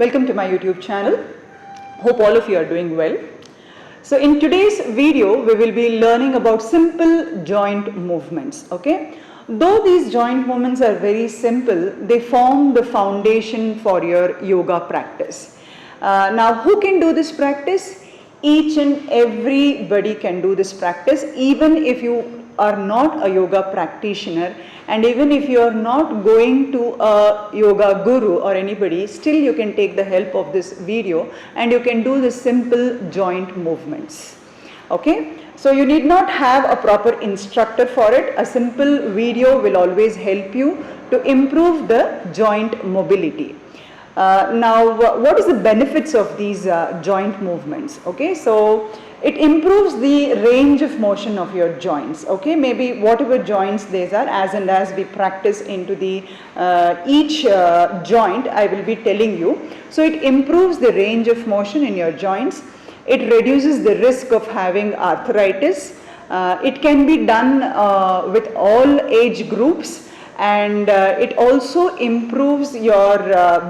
Welcome to my YouTube channel. Hope all of you are doing well. So in today's video, we will be learning about simple joint movements, okay? Though these joint movements are very simple, they form the foundation for your yoga practice. Now, who can do this practice? Each and everybody can do this practice, even if you are not a yoga practitioner, and even if you are not going to a yoga guru or anybody, still you can take the help of this video and you can do the simple joint movements. Okay, so you need not have a proper instructor for it. A simple video will always help you to improve the joint mobility. Now, what is the benefits of these joint movements? Okay, so it improves the range of motion of your joints. Okay, maybe whatever joints these are, as and as we practice into the each joint, I will be telling you. So it improves the range of motion in your joints. It reduces the risk of having arthritis. It can be done with all age groups. And it also improves your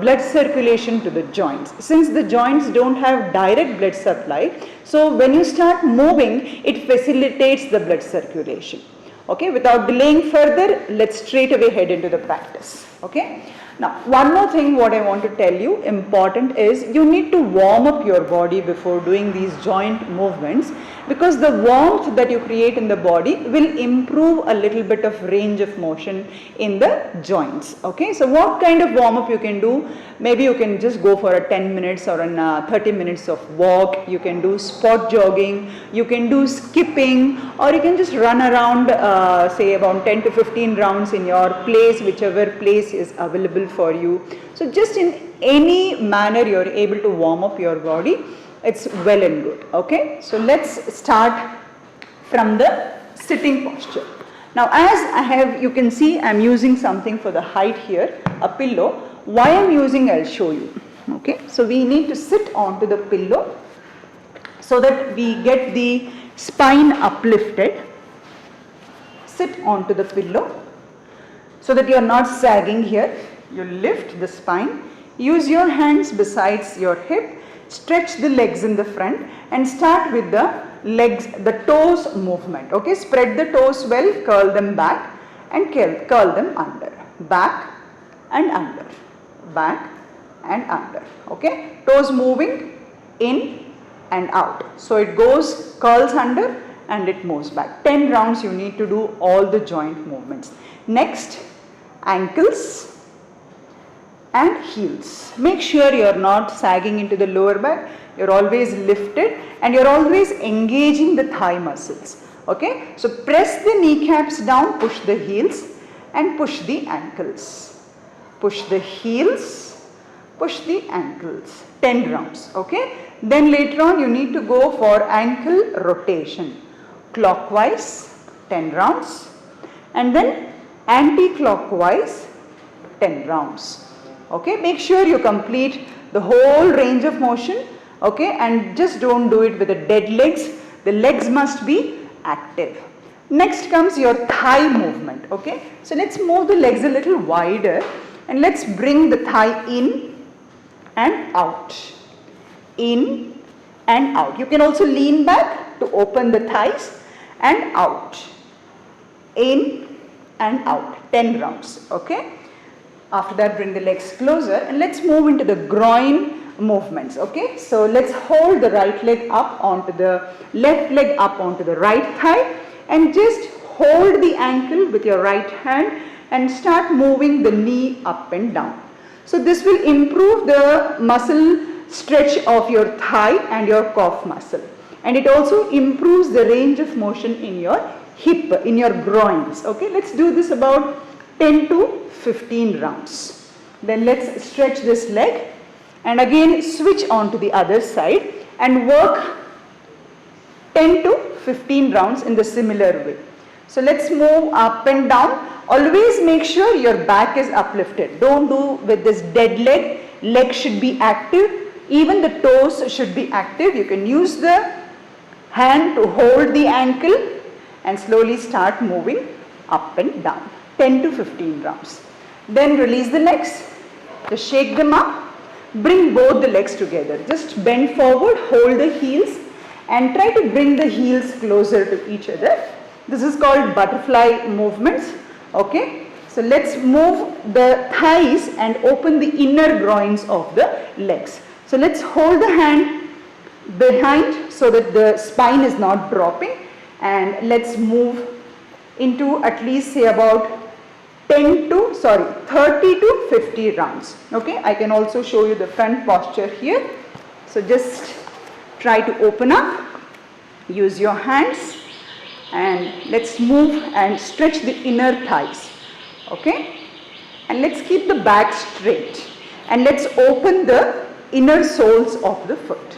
blood circulation to the joints. Since the joints don't have direct blood supply, so when you start moving, it facilitates the blood circulation. Okay, without delaying further, let's straight away head into the practice. Okay. Now, one more thing what I want to tell you important is you need to warm up your body before doing these joint movements, because the warmth that you create in the body will improve a little bit of range of motion in the joints. Okay, so what kind of warm up you can do? Maybe you can just go for a 10 minutes or a 30 minutes of walk. You can do spot jogging, you can do skipping, or you can just run around say about 10 to 15 rounds in your place, whichever place is available for you. So just in any manner you are able to warm up your body, it's well and good. Okay, so let's start from the sitting posture. Now, as I have, you can see I'm using something for the height here, a pillow. Why I'm using, I'll show you. Okay, so we need to sit onto the pillow so that we get the spine uplifted. Sit onto the pillow so that you are not sagging here. You lift the spine, use your hands besides your hip, stretch the legs in the front and start with the legs, the toes movement. Okay, spread the toes well, curl them back and curl them under, back and under, back and under. Okay, toes moving in and out. So it goes, curls under and it moves back. 10 rounds you need to do all the joint movements. Next, ankles and heels. Make sure you are not sagging into the lower back. You are always lifted and you are always engaging the thigh muscles. Okay, so press the kneecaps down, push the heels and push the ankles. Push the heels, push the ankles. 10 rounds. Okay, then later on you need to go for ankle rotation. Clockwise 10 rounds and then anti-clockwise 10 rounds. Okay, make sure you complete the whole range of motion. Okay, and just don't do it with the dead legs. The legs must be active. Next comes your thigh movement. Okay, so let's move the legs a little wider and let's bring the thigh in and out. In and out. You can also lean back to open the thighs and out. In and out. 10 rounds. Okay. After that, bring the legs closer and let's move into the groin movements. Okay, so let's hold the right leg up onto the left leg up onto the right thigh and just hold the ankle with your right hand and start moving the knee up and down. So this will improve the muscle stretch of your thigh and your calf muscle, and it also improves the range of motion in your hip, in your groins. Okay, let's do this about 10 to 15 rounds. Then let's stretch this leg and again switch on to the other side and work 10 to 15 rounds in the similar way. So let's move up and down. Always make sure your back is uplifted. Don't do with this dead leg. Leg should be active. Even the toes should be active. You can use the hand to hold the ankle and slowly start moving up and down. 10 to 15 rounds. Then release the legs, just shake them up, bring both the legs together. Just bend forward, hold the heels and try to bring the heels closer to each other. This is called butterfly movements. Okay. So let's move the thighs and open the inner groins of the legs. So let's hold the hand behind so that the spine is not dropping, and let's move into at least say about 30 to 50 rounds. Okay, I can also show you the front posture here. So just try to open up, use your hands, and let's move and stretch the inner thighs. Okay, and let's keep the back straight and let's open the inner soles of the foot.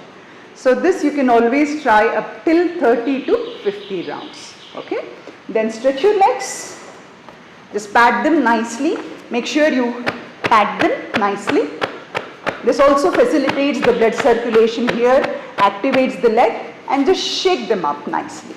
So this you can always try up till 30 to 50 rounds. Okay, then stretch your legs. Just pat them nicely. Make sure you pat them nicely. This also facilitates the blood circulation here, activates the leg, and just shake them up nicely.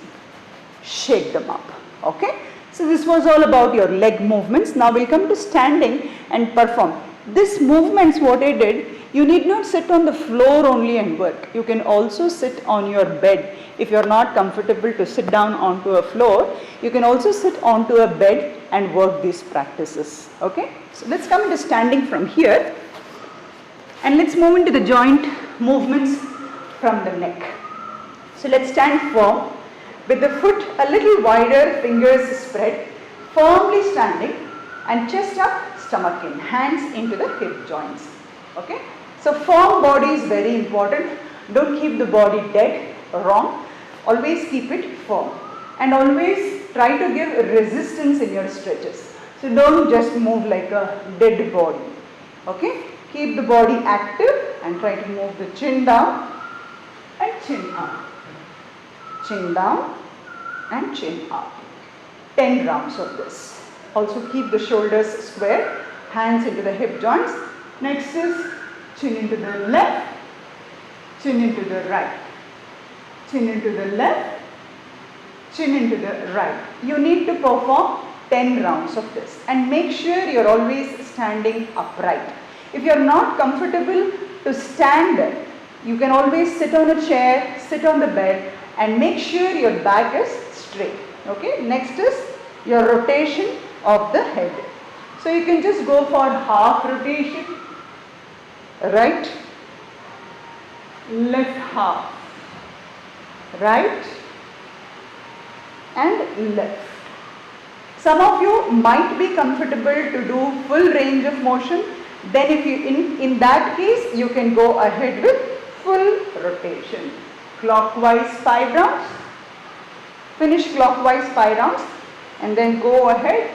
Shake them up. Okay. So this was all about your leg movements. Now we'll come to standing and perform. This movements what I did, you need not sit on the floor only and work. You can also sit on your bed. If you're not comfortable to sit down onto a floor, you can also sit onto a bed and work these practices. Okay. So let's come into standing from here and let's move into the joint movements from the neck. So let's stand firm with the foot a little wider, fingers spread, firmly standing and chest up, stomach in, hands into the hip joints. Okay. So firm body is very important. Don't keep the body dead or wrong. Always keep it firm and always try to give resistance in your stretches. So don't just move like a dead body. Okay. Keep the body active and try to move the chin down and chin up. Chin down and chin up. 10 rounds of this. Also keep the shoulders square, hands into the hip joints. Next is chin into the left, chin into the right, chin into the left, chin into the right. You need to perform 10 rounds of this and make sure you're always standing upright. If you're not comfortable to stand, you can always sit on a chair, sit on the bed and make sure your back is straight. Okay. Next is your rotation of the head. So you can just go for half rotation, right, left half, right and left. Some of you might be comfortable to do full range of motion. Then if you in that case you can go ahead with full rotation. Clockwise 5 rounds, finish clockwise 5 rounds and then go ahead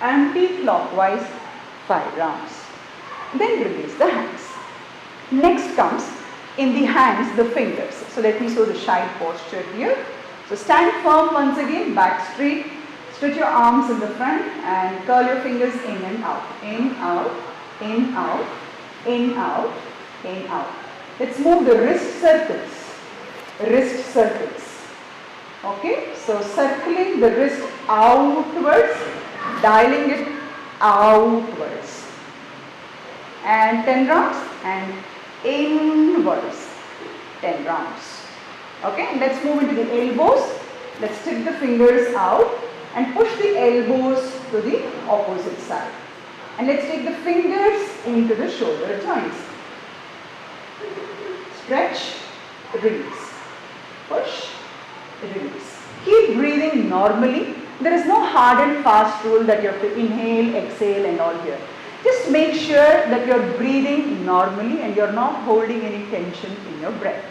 anti-clockwise 5 rounds. Then release the hands. Next comes in the hands the fingers. So let me show the side posture here. So stand firm once again, back straight, stretch your arms in the front and curl your fingers in and out, in, out, in, out, in, out, in, out. Let's move the wrist circles. Wrist circles. Okay, so circling the wrist outwards, dialing it outwards. And 10 rounds and inwards. 10 rounds. Okay, and let's move into the elbows. Let's stick the fingers out and push the elbows to the opposite side. And let's take the fingers into the shoulder joints. Stretch, release. Push, release. Keep breathing normally. There is no hard and fast rule that you have to inhale, exhale and all here. Just make sure that you are breathing normally and you are not holding any tension in your breath.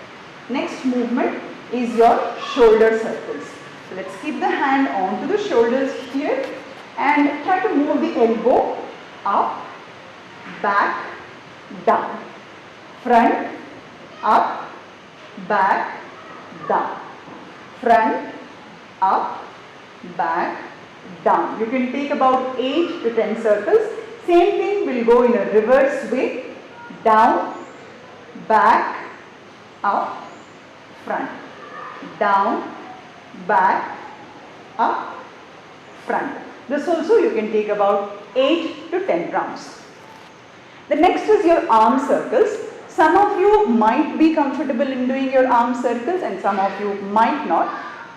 Next movement is your shoulder circles. So let's keep the hand onto the shoulders here and try to move the elbow up, back, down, front, up, back, down, front, up, back, down. You can take about 8 to 10 circles. Same thing will go in a reverse way, down, back, up, front, down, back, up, front. This also you can take about 8 to 10 rounds. The next is your arm circles. Some of you might be comfortable in doing your arm circles and some of you might not.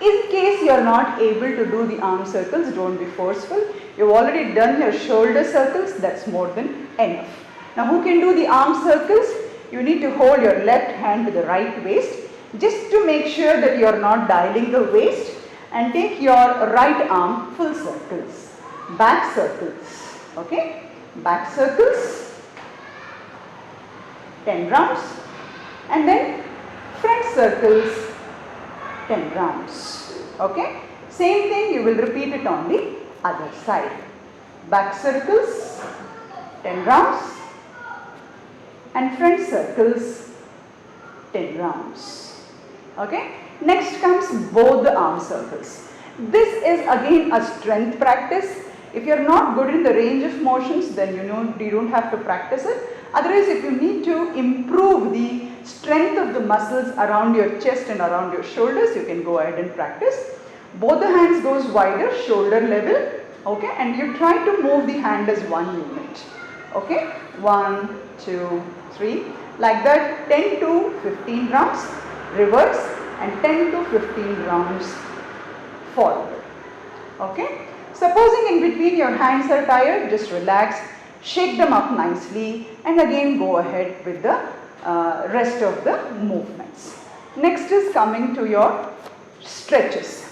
In case you are not able to do the arm circles, don't be forceful. You've already done your shoulder circles, that's more than enough. Now who can do the arm circles? You need to hold your left hand to the right waist just to make sure that you are not dialing the waist, and take your right arm full circles, back circles, okay, back circles, 10 rounds, and then front circles, 10 rounds, okay. Same thing, you will repeat it on the other side. Back circles, 10 rounds, and front circles, 10 rounds. Okay. Next comes both the arm circles. This is again a strength practice. If you are not good in the range of motions, then you don't have to practice it. Otherwise, if you need to improve the strength of the muscles around your chest and around your shoulders, you can go ahead and practice. Both the hands goes wider, shoulder level, okay, and you try to move the hand as one unit, okay, 1, 2, 3, like that, 10 to 15 rounds, reverse, and 10 to 15 rounds forward, okay. Supposing in between your hands are tired, just relax, shake them up nicely, and again go ahead with the rest of the movements. Next is coming to your stretches.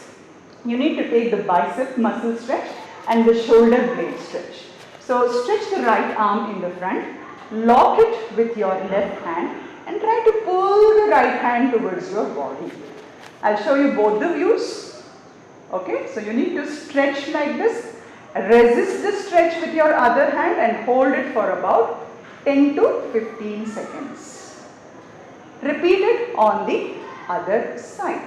You need to take the bicep muscle stretch and the shoulder blade stretch. So stretch the right arm in the front, lock it with your left hand and try to pull the right hand towards your body. I'll show you both the views. Okay, so you need to stretch like this, resist the stretch with your other hand and hold it for about 10 to 15 seconds. Repeat it on the other side.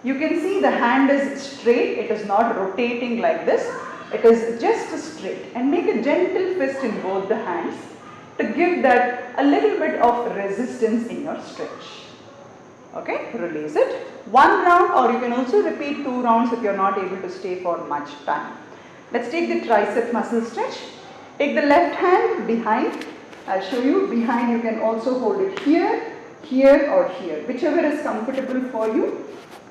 You can see the hand is straight, it is not rotating like this, it is just straight, and make a gentle fist in both the hands to give that a little bit of resistance in your stretch. Okay, release it. 1 round, or you can also repeat 2 rounds if you are not able to stay for much time. Let's take the tricep muscle stretch. Take the left hand behind. I'll show you behind. You can also hold it here, here or here, whichever is comfortable for you.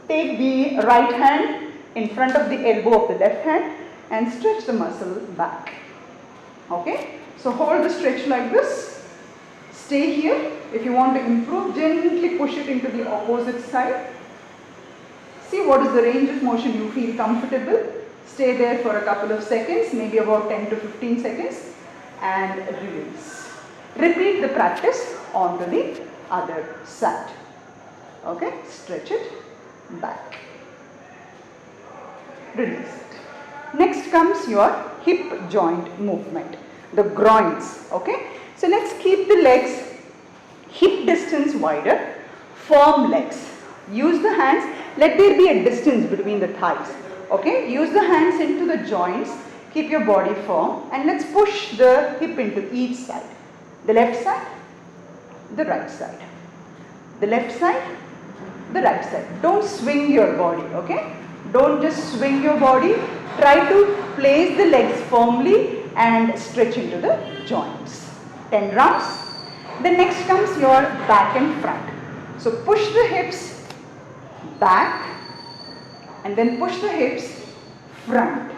Take the right hand in front of the elbow of the left hand and stretch the muscle back. Okay, so hold the stretch like this. Stay here. If you want to improve, gently push it into the opposite side. See what is the range of motion you feel comfortable. Stay there for a couple of seconds, maybe about 10 to 15 seconds, and release. Repeat the practice onto the other side. Okay, stretch it back. Release it. Next comes your hip joint movement, the groins. Okay, so let's keep the legs hip distance wider, firm legs. Use the hands, let there be a distance between the thighs. Okay, use the hands into the joints, keep your body firm, and let's push the hip into each side. The left side, the right side. The left side, the right side. Don't swing your body, okay? Don't just swing your body. Try to place the legs firmly and stretch into the joints. 10 rounds. Then next comes your back and front. So push the hips back and then push the hips front.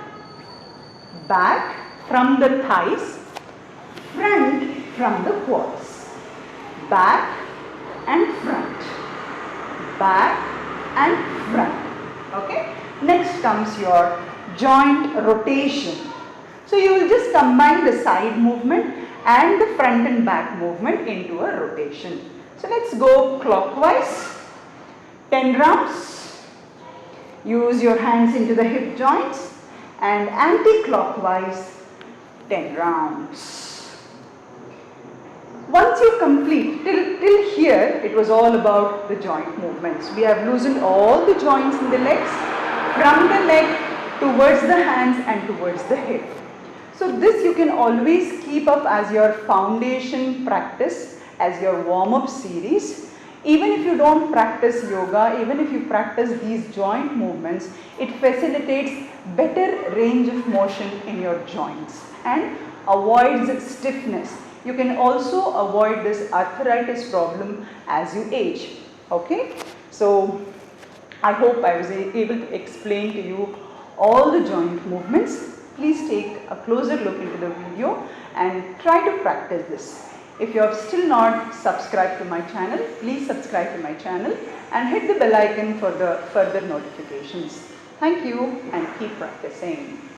Back from the thighs, front from the quads. Back and front. Back and front. Okay. Next comes your joint rotation. So you will just combine the side movement and the front and back movement into a rotation. So let's go clockwise. 10 rounds. Use your hands into the hip joints, and anti-clockwise 10 rounds. Once you complete, till here it was all about the joint movements. We have loosened all the joints in the legs, from the leg towards the hands and towards the hip. So this you can always keep up as your foundation practice, as your warm-up series. Even if you don't practice yoga, even if you practice these joint movements, it facilitates better range of motion in your joints and avoids stiffness. You can also avoid this arthritis problem as you age. Okay, so I hope I was able to explain to you all the joint movements. Please take a closer look into the video and try to practice this. If you have still not subscribed to my channel, please subscribe to my channel and hit the bell icon for the further notifications. Thank you and keep practicing.